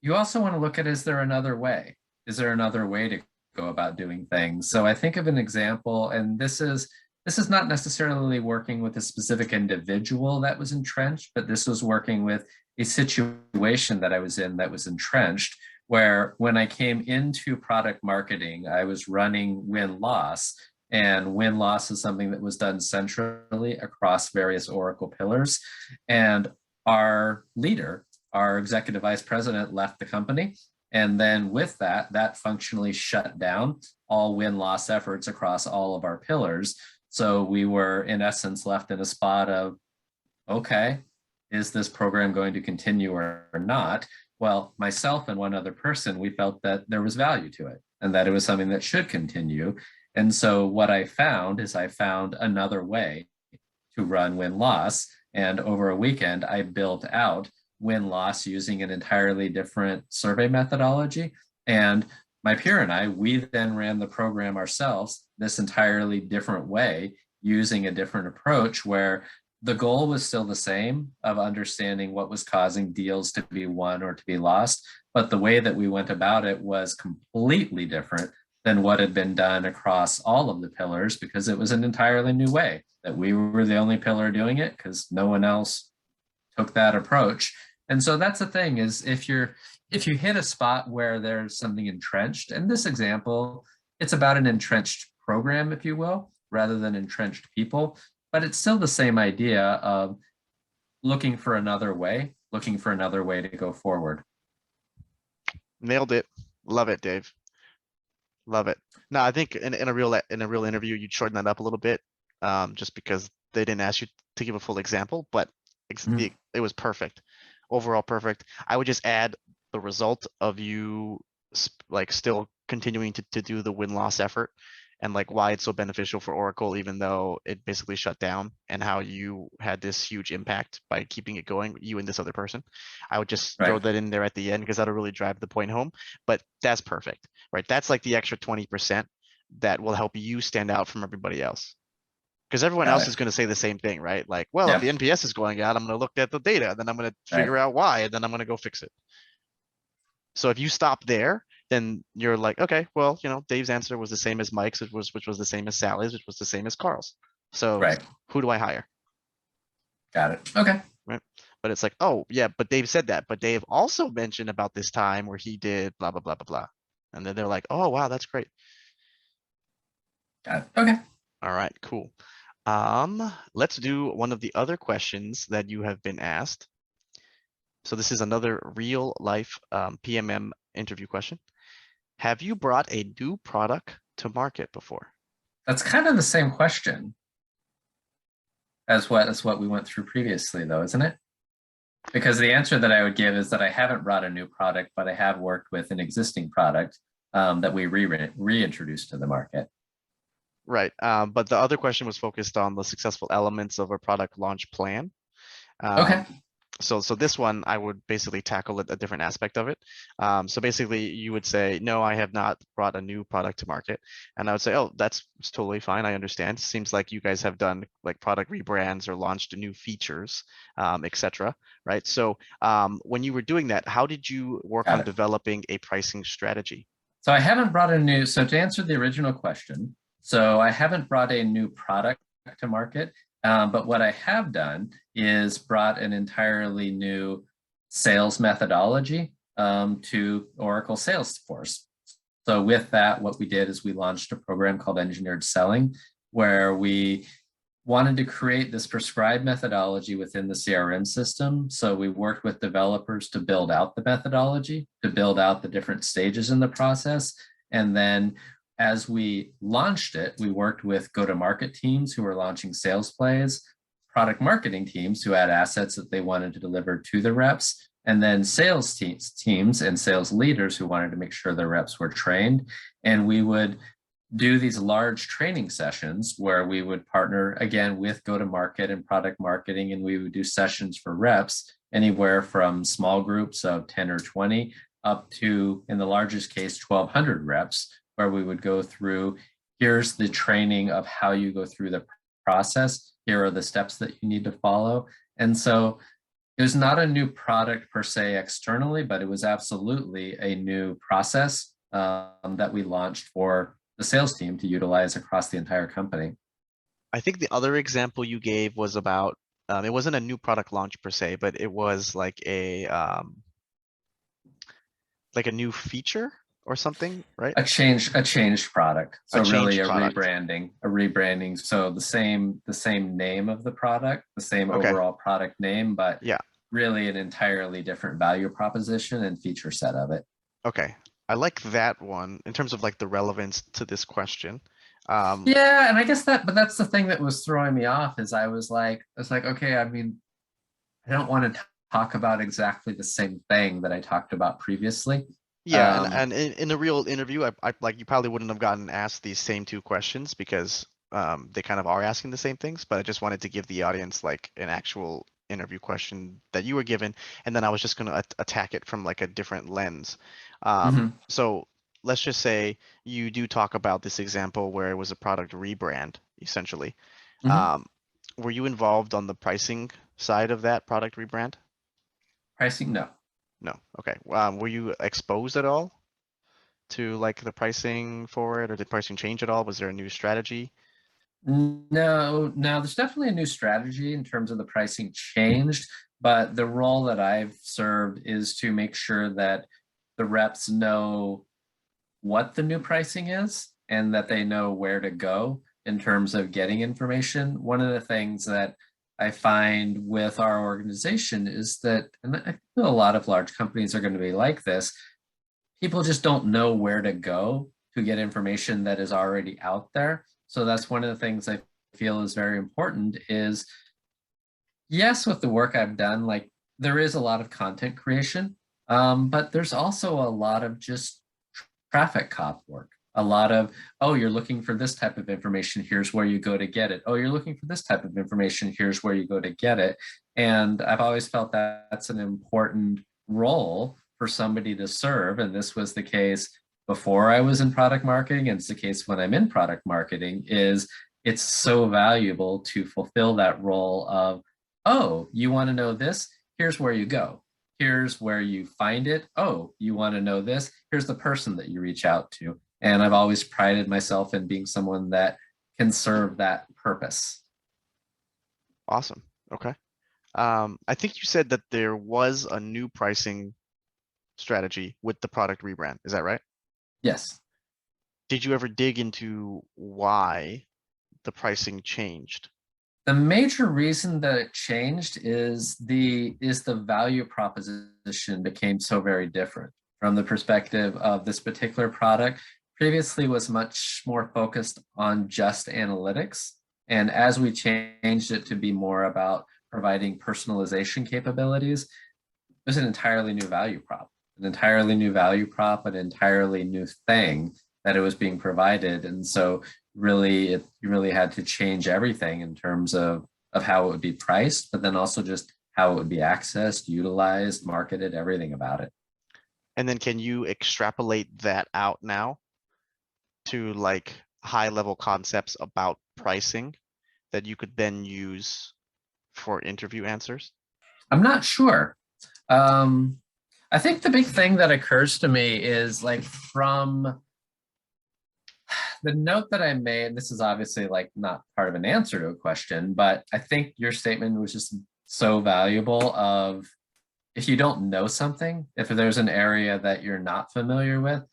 you also want to look at, is there another way? Is there another way to go about doing things? So I think of an example, and this is not necessarily working with a specific individual that was entrenched, but this was working with a situation that I was in that was entrenched, where when I came into product marketing, I was running win-loss, and win-loss is something that was done centrally across various Oracle pillars. And our leader, our executive vice president, left the company. And then with that, that functionally shut down all win-loss efforts across all of our pillars. So we were, in essence, left in a spot of, okay, is this program going to continue or not? Well, myself and one other person, we felt that there was value to it and that it was something that should continue. And so what I found is I found another way to run win-loss. And over a weekend, I built out win-loss using an entirely different survey methodology. And my peer and I, we then ran the program ourselves this entirely different way using a different approach where the goal was still the same of understanding what was causing deals to be won or to be lost, but the way that we went about it was completely different than what had been done across all of the pillars, because it was an entirely new way that we were the only pillar doing it because no one else took that approach. And so that's the thing, is if you hit a spot where there's something entrenched, in this example, it's about an entrenched program, if you will, rather than entrenched people, but it's still the same idea of looking for another way to go forward. Nailed it. Love it, Dave. Love it. No, I think in a real interview, you'd shorten that up a little bit, just because they didn't ask you to give a full example, but it was perfect. Overall perfect. I would just add the result of you like still continuing to do the win-loss effort, and like why it's so beneficial for Oracle, even though it basically shut down, and how you had this huge impact by keeping it going, you and this other person. I would just throw that in there at the end because that'll really drive the point home. But that's perfect, right? That's like the extra 20% that will help you stand out from everybody else. Because everyone else is going to say the same thing, right? Like, well, if the NPS is going out, I'm going to look at the data, and then I'm going to figure out why, and then I'm going to go fix it. So if you stop there, then you're like, okay, well, you know, Dave's answer was the same as Mike's, which was the same as Sally's, which was the same as Carl's. So who do I hire? Got it. Okay. Right. But it's like, oh yeah, but Dave said that, but Dave also mentioned about this time where he did blah blah blah blah blah. And then they're like, oh wow, that's great. Got it. Okay. All right, cool. Let's do one of the other questions that you have been asked. So this is another real life PMM interview question. Have you brought a new product to market before? That's kind of the same question as what we went through previously, though, isn't it? Because the answer that I would give is that I haven't brought a new product, but I have worked with an existing product that we reintroduced to the market. Right. But the other question was focused on the successful elements of a product launch plan. Okay. So this one, I would basically tackle a different aspect of it. So basically you would say, no, I have not brought a new product to market. And I would say, oh, that's totally fine. I understand. Seems like you guys have done like product rebrands or launched new features, etc. Right. So when you were doing that, how did you work on developing a pricing strategy? So I haven't brought a new, so to answer the original question, so I haven't brought a new product to market. But what I have done is brought an entirely new sales methodology to Oracle Salesforce. So with that, what we did is we launched a program called Engineered Selling, where we wanted to create this prescribed methodology within the CRM system. So we worked with developers to build out the methodology, to build out the different stages in the process. And then as we launched it, we worked with go-to-market teams who were launching sales plays, product marketing teams who had assets that they wanted to deliver to the reps, and then sales teams and sales leaders who wanted to make sure their reps were trained. And we would do these large training sessions where we would partner again with go-to-market and product marketing, and we would do sessions for reps anywhere from small groups of 10 or 20 up to, in the largest case, 1,200 reps, where we would go through, here's the training of how you go through the process. Here are the steps that you need to follow. And so it was not a new product per se externally, but it was absolutely a new process that we launched for the sales team to utilize across the entire company. I think the other example you gave was about, it wasn't a new product launch per se, but it was like a new feature or something, right? A changed product. So really a product. rebranding. So the same name of the product, the same overall product name, but yeah, really an entirely different value proposition and feature set of it. Okay. I like that one in terms of like the relevance to this question. Yeah, and I guess but that's the thing that was throwing me off is I was like, okay, I mean, I don't want to talk about exactly the same thing that I talked about previously. Yeah, and in a real interview, I like you probably wouldn't have gotten asked these same two questions because they kind of are asking the same things, but I just wanted to give the audience like an actual interview question that you were given, and then I was just going to attack it from like a different lens. So let's just say you do talk about this example where it was a product rebrand, essentially. Were you involved on the pricing side of that product rebrand? Pricing, no. No. Okay. Were you exposed at all to like the pricing for it, or did pricing change at all? Was there a new strategy? No, there's definitely a new strategy in terms of the pricing changed, but the role that I've served is to make sure that the reps know what the new pricing is and that they know where to go in terms of getting information. One of the things that I find with our organization is that, and I feel a lot of large companies are going to be like this, people just don't know where to go to get information that is already out there. So that's one of the things I feel is very important is, yes, with the work I've done, like there is a lot of content creation, but there's also a lot of just traffic cop work. A lot of, oh, you're looking for this type of information, here's where you go to get it. Oh, you're looking for this type of information, here's where you go to get it. And I've always felt that that's an important role for somebody to serve. And this was the case before I was in product marketing, and it's the case when I'm in product marketing, is it's so valuable to fulfill that role of, oh, you want to know this? Here's where you go. Here's where you find it. Oh, you want to know this? Here's the person that you reach out to. And I've always prided myself in being someone that can serve that purpose. Awesome. Okay. I think you said that there was a new pricing strategy with the product rebrand. Is that right? Yes. Did you ever dig into why the pricing changed? The major reason that it changed is the value proposition became so very different from the perspective of this particular product. Previously was much more focused on just analytics. And as we changed it to be more about providing personalization capabilities, it was an entirely new value prop, an entirely new value prop, an entirely new thing that it was being provided. And so really, you really had to change everything in terms of how it would be priced, but then also just how it would be accessed, utilized, marketed, everything about it. And then can you extrapolate that out now to like high level concepts about pricing that you could then use for interview answers? I'm not sure. I think the big thing that occurs to me is like from the note that I made, this is obviously like not part of an answer to a question, but I think your statement was just so valuable of if you don't know something, if there's an area that you're not familiar with,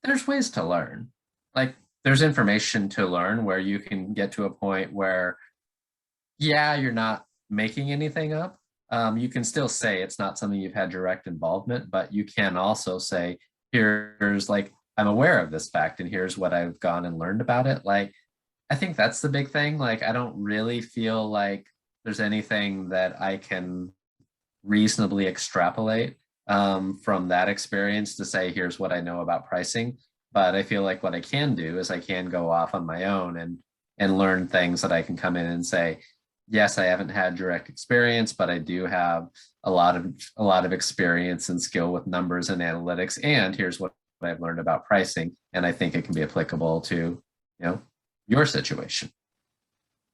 there's ways to learn. Like there's information to learn where you can get to a point where, yeah, you're not making anything up. You can still say it's not something you've had direct involvement, but you can also say, here's like, I'm aware of this fact and here's what I've gone and learned about it. Like, I think that's the big thing. Like, I don't really feel like there's anything that I can reasonably extrapolate from that experience to say, here's what I know about pricing. But I feel like what I can do is I can go off on my own and learn things that I can come in and say, yes, I haven't had direct experience, but I do have a lot of experience and skill with numbers and analytics. And here's what I've learned about pricing. And I think it can be applicable to, your situation.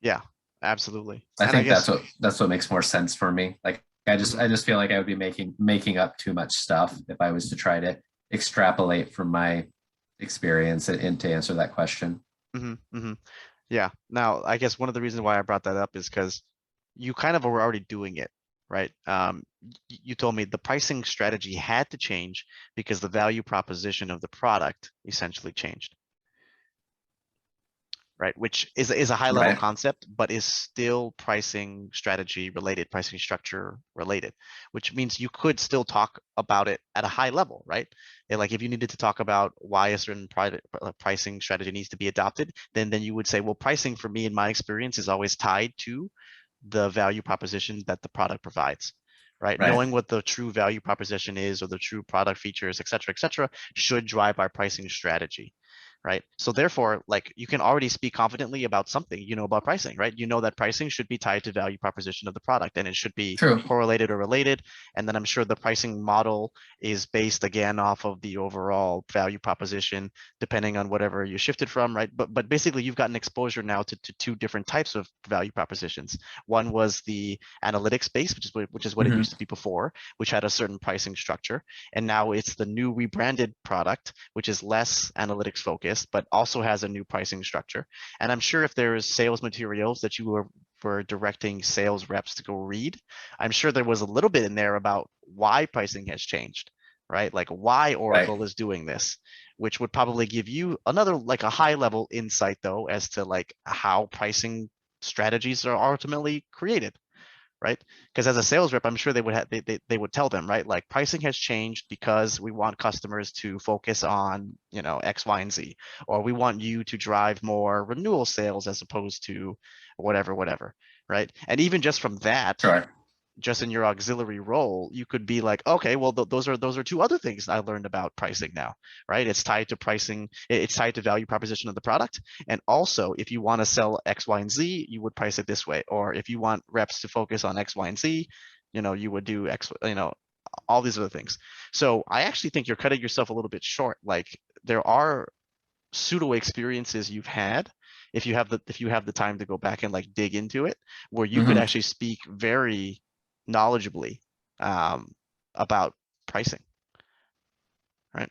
Yeah, absolutely. I And think I guess that's what makes more sense for me. Like I just feel like I would be making up too much stuff if I was to try to extrapolate from my experience and to answer that question. Yeah. Now, I guess one of the reasons why I brought that up is because you kind of were already doing it, right? You told me the pricing strategy had to change because the value proposition of the product essentially changed, right? Which is a high level Right. concept, but is still pricing strategy related, pricing structure related, which means you could still talk about it at a high level, right? And like if you needed to talk about why a certain pricing strategy needs to be adopted, then you would say, well, pricing for me in my experience is always tied to the value proposition that the product provides. Right? Knowing what the true value proposition is or the true product features, et cetera, should drive our pricing strategy. Right. So therefore, like you can already speak confidently about something you know about pricing, right? You know that pricing should be tied to value proposition of the product and it should be True. correlated or related. And then I'm sure the pricing model is based again off of the overall value proposition, depending on whatever you shifted from, right? But basically you've gotten exposure now to two different types of value propositions. One was the analytics base, which is what it used to be before, which had a certain pricing structure. And now it's the new rebranded product, which is less analytics focused, but also has a new pricing structure. And I'm sure if there's sales materials that you were directing sales reps to go read, I'm sure there was a little bit in there about why pricing has changed, right? Like why Oracle is doing this, which would probably give you another like a high level insight though as to like how pricing strategies are ultimately created. Right? Because as a sales rep, I'm sure they would have they would tell them, right? Like pricing has changed because we want customers to focus on, X, Y, and Z, or we want you to drive more renewal sales as opposed to whatever, right? And even just from that, just in your auxiliary role, you could be like, okay, well, those are two other things I learned about pricing now, right? It's tied to pricing, it's tied to value proposition of the product. And also if you want to sell X, Y, and Z, you would price it this way. Or if you want reps to focus on X, Y, and Z, you would do X, all these other things. So I actually think you're cutting yourself a little bit short. Like there are pseudo experiences you've had if you have the time to go back and like dig into it, where you could actually speak very knowledgeably about pricing. Right.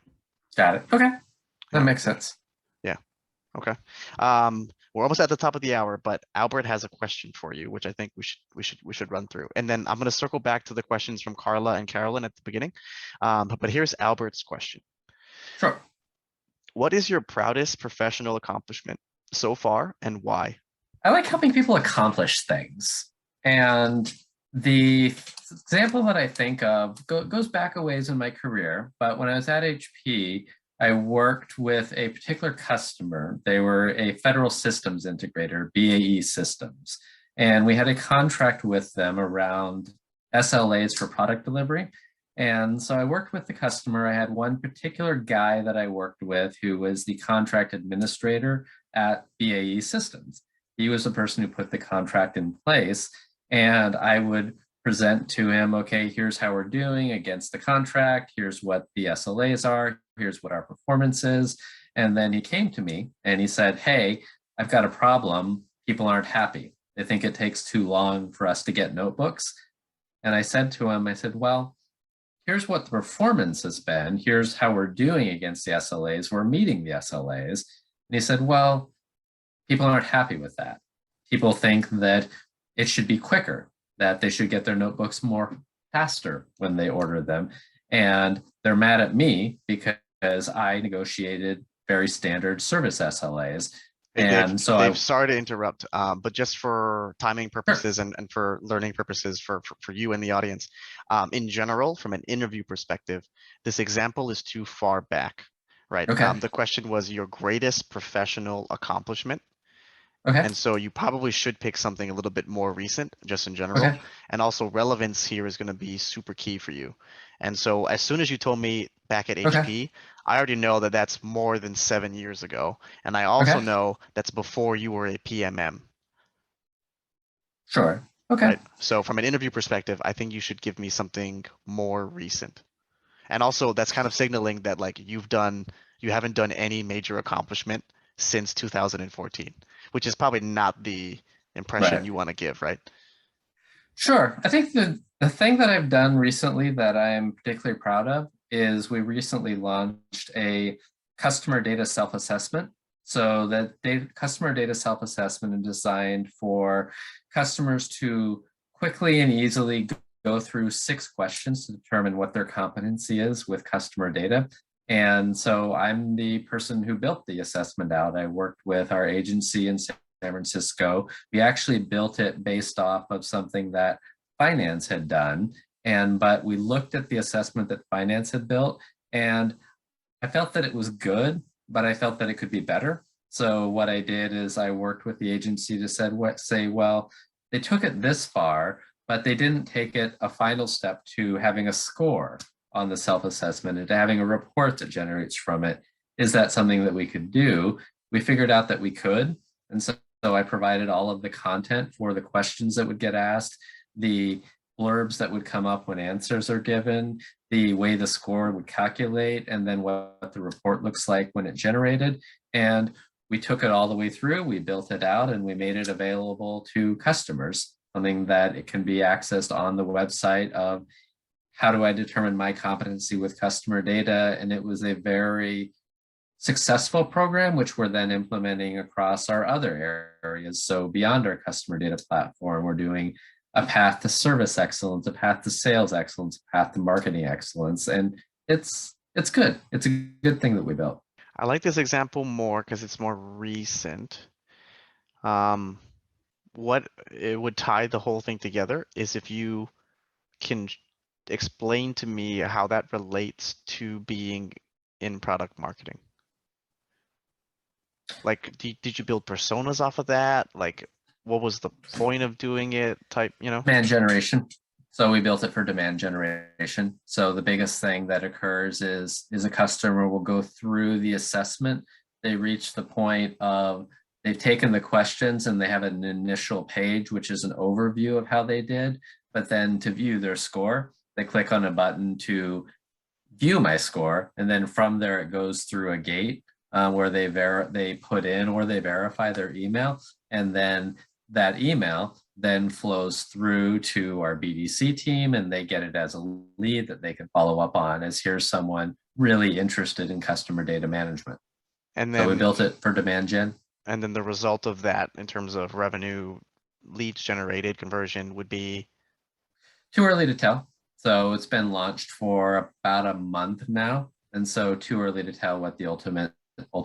Got it. Okay. That makes sense. Yeah. Okay. We're almost at the top of the hour, but Albert has a question for you, which I think we should run through. And then I'm going to circle back to the questions from Carla and Carolyn at the beginning. But here's Albert's question. Sure. What is your proudest professional accomplishment so far, and why? I like helping people accomplish things. And the example that I think of goes back a ways in my career, but when I was at HP, I worked with a particular customer. They were a federal systems integrator, BAE Systems, and we had a contract with them around SLAs for product delivery. And so I worked with the customer. I had one particular guy that I worked with who was the contract administrator at BAE Systems. He was the person who put the contract in place, and I would present to him, okay, here's how we're doing against the contract. Here's what the SLAs are. Here's what our performance is. And then he came to me and he said, hey, I've got a problem. People aren't happy. They think it takes too long for us to get notebooks. And I said to him, I said, well, here's what the performance has been. Here's how we're doing against the SLAs. We're meeting the SLAs. And he said, well, people aren't happy with that. People think that it should be quicker, that they should get their notebooks more faster when they order them. And they're mad at me because I negotiated very standard service SLAs. And so Dave, sorry to interrupt, but just for timing purposes and for learning purposes for you and the audience, in general, from an interview perspective, this example is too far back, right? Okay. The question was your greatest professional accomplishment. Okay. And so you probably should pick something a little bit more recent, just in general. Okay. And also relevance here is going to be super key for you. And so as soon as you told me back at HP, I already know that that's more than 7 years ago. And I also know that's before you were a PMM. Sure. Okay. Right? So from an interview perspective, I think you should give me something more recent. And also that's kind of signaling that like you haven't done any major accomplishment since 2014, which is probably not the impression you want to give, right? Sure. I think the thing that I've done recently that I'm particularly proud of is we recently launched a customer data self-assessment. So that customer data self-assessment is designed for customers to quickly and easily go through 6 questions to determine what their competency is with customer data. And so I'm the person who built the assessment out. I worked with our agency in San Francisco. We actually built it based off of something that finance had done. But we looked at the assessment that finance had built, and I felt that it was good, but I felt that it could be better. So what I did is I worked with the agency to say, well, they took it this far, but they didn't take it a final step to having a score on the self-assessment and to having a report that generates from it. Is that something that we could do? We figured out that we could. And so I provided all of the content for the questions that would get asked, the blurbs that would come up when answers are given, the way the score would calculate, and then what the report looks like when it generated. And we took it all the way through, we built it out, and we made it available to customers, something that it can be accessed on the website of how do I determine my competency with customer data? And it was a very successful program, which we're then implementing across our other areas. So beyond our customer data platform, we're doing a path to service excellence, a path to sales excellence, a path to marketing excellence. And it's good. It's a good thing that we built. I like this example more because it's more recent. What it would tie the whole thing together is if you can explain to me how that relates to being in product marketing. Like, did you build personas off of that? Like, what was the point of doing it type, Demand generation. So we built it for demand generation. So the biggest thing that occurs is a customer will go through the assessment. They reach the point of they've taken the questions and they have an initial page, which is an overview of how they did. But then to view their score, they click on a button to view my score. And then from there, it goes through a gate where they put in or they verify their email. And then that email then flows through to our BDC team, and they get it as a lead that they can follow up on as here's someone really interested in customer data management. And then so we built it for demand gen. And then the result of that in terms of revenue, leads generated, conversion would be? Too early to tell. So it's been launched for about a month now. And so too early to tell what the ultimate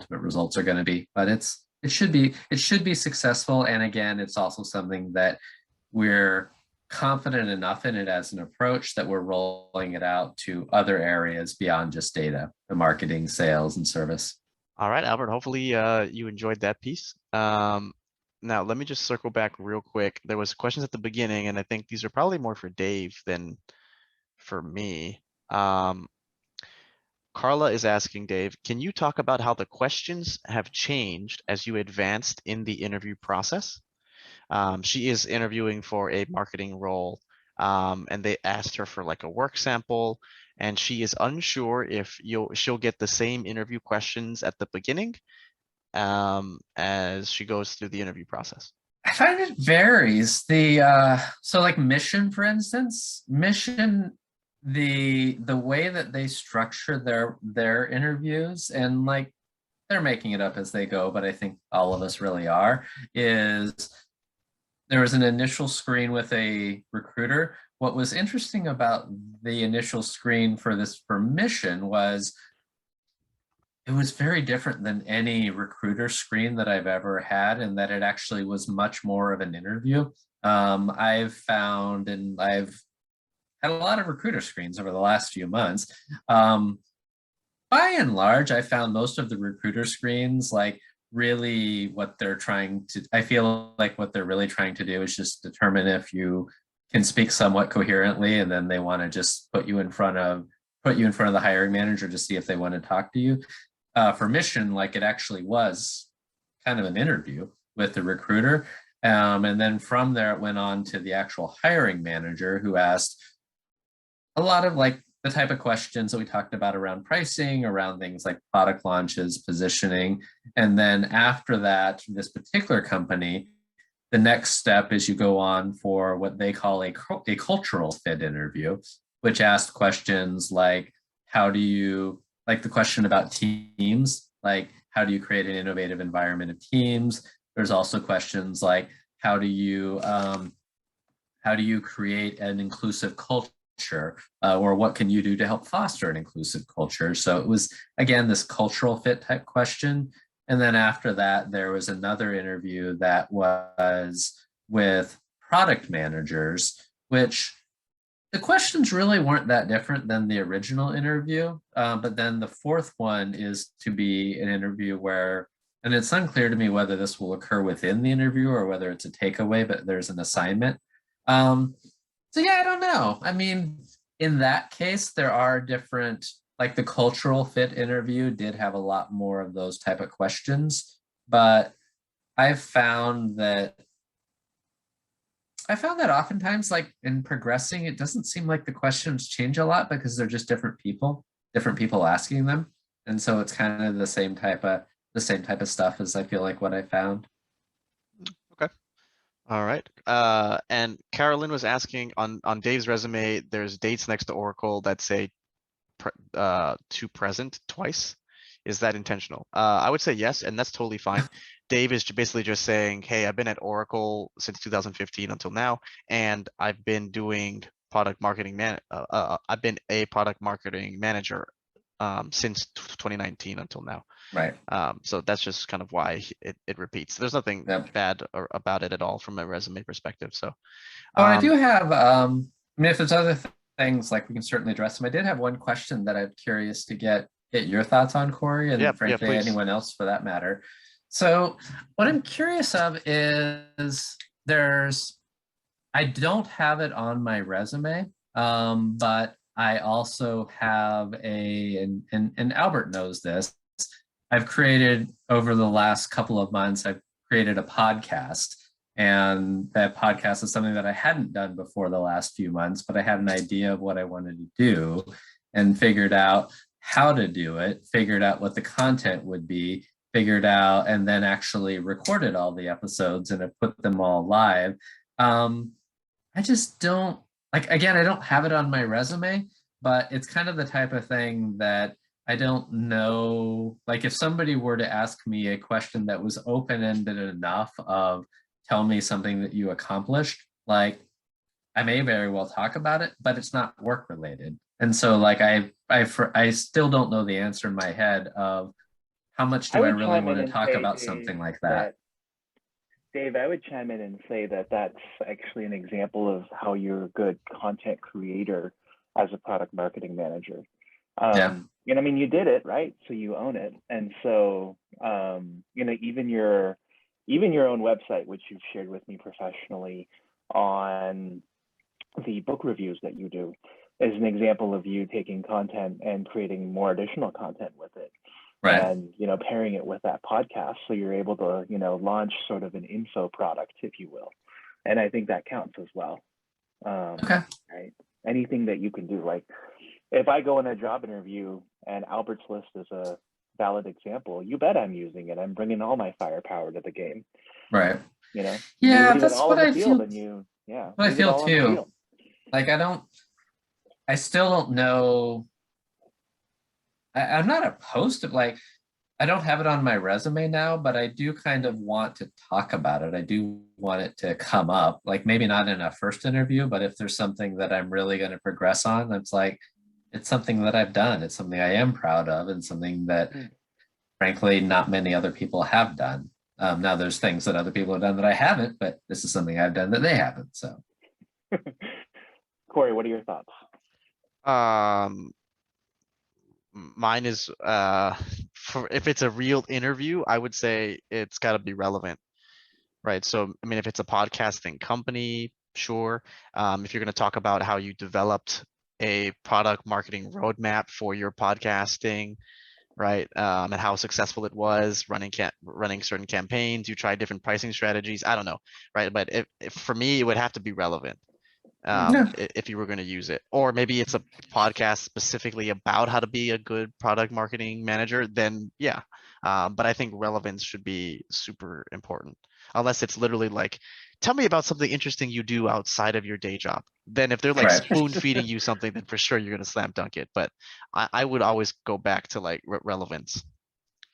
results are going to be. But it should be successful. And again, it's also something that we're confident enough in it as an approach that we're rolling it out to other areas beyond just data, the marketing, sales, and service. All right, Albert, hopefully you enjoyed that piece. Now, let me just circle back real quick. There was questions at the beginning, and I think these are probably more for Dave than for me. Carla is asking Dave, can you talk about how the questions have changed as you advanced in the interview process? She is interviewing for a marketing role, and they asked her for like a work sample, and she is unsure if she'll get the same interview questions at the beginning as she goes through the interview process. I find it varies. So like Mission, for instance, Mission, the way that they structure their interviews, and like they're making it up as they go, but I think all of us really are, is there was an initial screen with a recruiter. What was interesting about the initial screen for Mission was it was very different than any recruiter screen that I've ever had, and that it actually was much more of an interview. I've found, and I've had a lot of recruiter screens over the last few months. By and large, I found most of the recruiter screens, like really what they're trying to, I feel like what they're really trying to do is just determine if you can speak somewhat coherently, and then they want to just put you in front of the hiring manager to see if they want to talk to you. For Mission, like it actually was kind of an interview with the recruiter. And then from there, it went on to the actual hiring manager, who asked a lot of like the type of questions that we talked about around pricing, around things like product launches, positioning. And then after that, this particular company, the next step is you go on for what they call a cultural fit interview, which asked questions like, how do you, like the question about teams, like how do you create an innovative environment of teams? There's also questions like, how do you create an inclusive culture, or what can you do to help foster an inclusive culture? So it was, again, this cultural fit type question. And then after that, there was another interview that was with product managers, which the questions really weren't that different than the original interview. But then the fourth one is to be an interview where, and it's unclear to me whether this will occur within the interview or whether it's a takeaway, but there's an assignment. So yeah, I don't know. I mean, in that case, there are different, like the cultural fit interview did have a lot more of those type of questions, but I've found that oftentimes, like in progressing, it doesn't seem like the questions change a lot because they're just different people asking them. And so it's kind of the same type of stuff as I feel like what I found. Okay. All right. And Carolyn was asking on Dave's resume, there's dates next to Oracle that say to present twice. Is that intentional? I would say yes, and that's totally fine. Dave is basically just saying, hey, I've been at Oracle since 2015 until now, and I've been doing product marketing I've been a product marketing manager since 2019 until now. Right. So that's just kind of why it repeats. There's nothing bad about it at all from a resume perspective. So I do have, I mean, if there's other things, like we can certainly address them. I did have one question that I'm curious to get your thoughts on, Corey, and frankly, anyone else for that matter. So what I'm curious of is I don't have it on my resume, but I also have and Albert knows this, I've created over the last couple of months, I've created a podcast, and that podcast is something that I hadn't done before the last few months, but I had an idea of what I wanted to do and figured out how to do it, figured out what the content would be, figured out, and then actually recorded all the episodes and have put them all live. I just don't, like, again, I don't have it on my resume, but it's kind of the type of thing that I don't know, like if somebody were to ask me a question that was open-ended enough of tell me something that you accomplished, like I may very well talk about it, but it's not work related. And so like I still don't know the answer in my head of how much I do I would really chime in want to and talk say, about Dave, something like that. I would chime in and say that that's actually an example of how you're a good content creator as a product marketing manager. Yeah. I mean, you did it, right? So you own it. And so, even your own website, which you've shared with me professionally on the book reviews that you do, is an example of you taking content and creating more additional content with it. Right. And pairing it with that podcast, so you're able to launch sort of an info product, if you will. And I think that counts as well. Okay. Right, anything that you can do, like if I go in a job interview and Albert's List is a valid example, you bet I'm using it. I'm bringing all my firepower to the game. Right. You Yeah, leave it that's all what on the I field, feel. and you What I leave it feel all on the too. field. Like I still don't know. I'm not opposed to, like, I don't have it on my resume now, but I do kind of want to talk about it. I do want it to come up, like maybe not in a first interview, but if there's something that I'm really going to progress on, it's like, it's something that I've done. It's something I am proud of, and something that frankly, not many other people have done. Now there's things that other people have done that I haven't, but this is something I've done that they haven't. So Corey, what are your thoughts? Mine is for if it's a real interview, I would say it's got to be relevant, right? So I mean, if it's a podcasting company, sure. If you're going to talk about how you developed a product marketing roadmap for your podcasting, right? And how successful it was running certain campaigns, you tried different pricing strategies. I don't know, right? But if for me, it would have to be relevant. Yeah. If you were going to use it, or maybe it's a podcast specifically about how to be a good product marketing manager, then yeah. But I think relevance should be super important, unless it's literally like, tell me about something interesting you do outside of your day job. Then if they're like Right. spoon feeding you something, then for sure you're going to slam dunk it. But I would always go back to like relevance.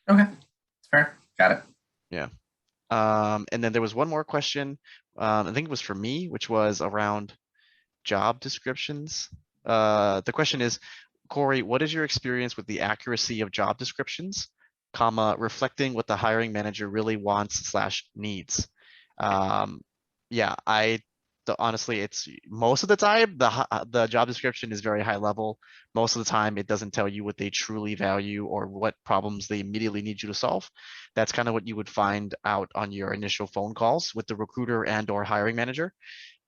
Okay. Fair. Got it. Yeah. And then there was one more question. I think it was for me, which was around job descriptions. The question is, Corey, what is your experience with the accuracy of job descriptions, reflecting what the hiring manager really wants / needs? Yeah, honestly, it's most of the time the job description is very high level. Most of the time, it doesn't tell you what they truly value or what problems they immediately need you to solve. That's kind of what you would find out on your initial phone calls with the recruiter and/or hiring manager,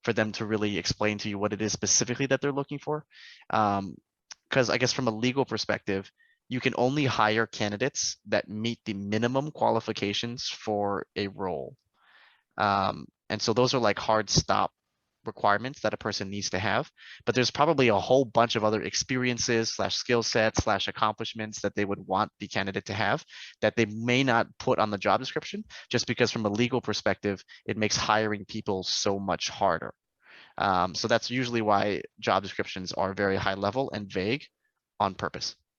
for them to really explain to you what it is specifically that they're looking for. Because I guess from a legal perspective, you can only hire candidates that meet the minimum qualifications for a role. And so those are like hard stop requirements that a person needs to have. But there's probably a whole bunch of other experiences / skill sets / accomplishments that they would want the candidate to have that they may not put on the job description, just because from a legal perspective, it makes hiring people so much harder. So that's usually why job descriptions are very high level and vague on purpose.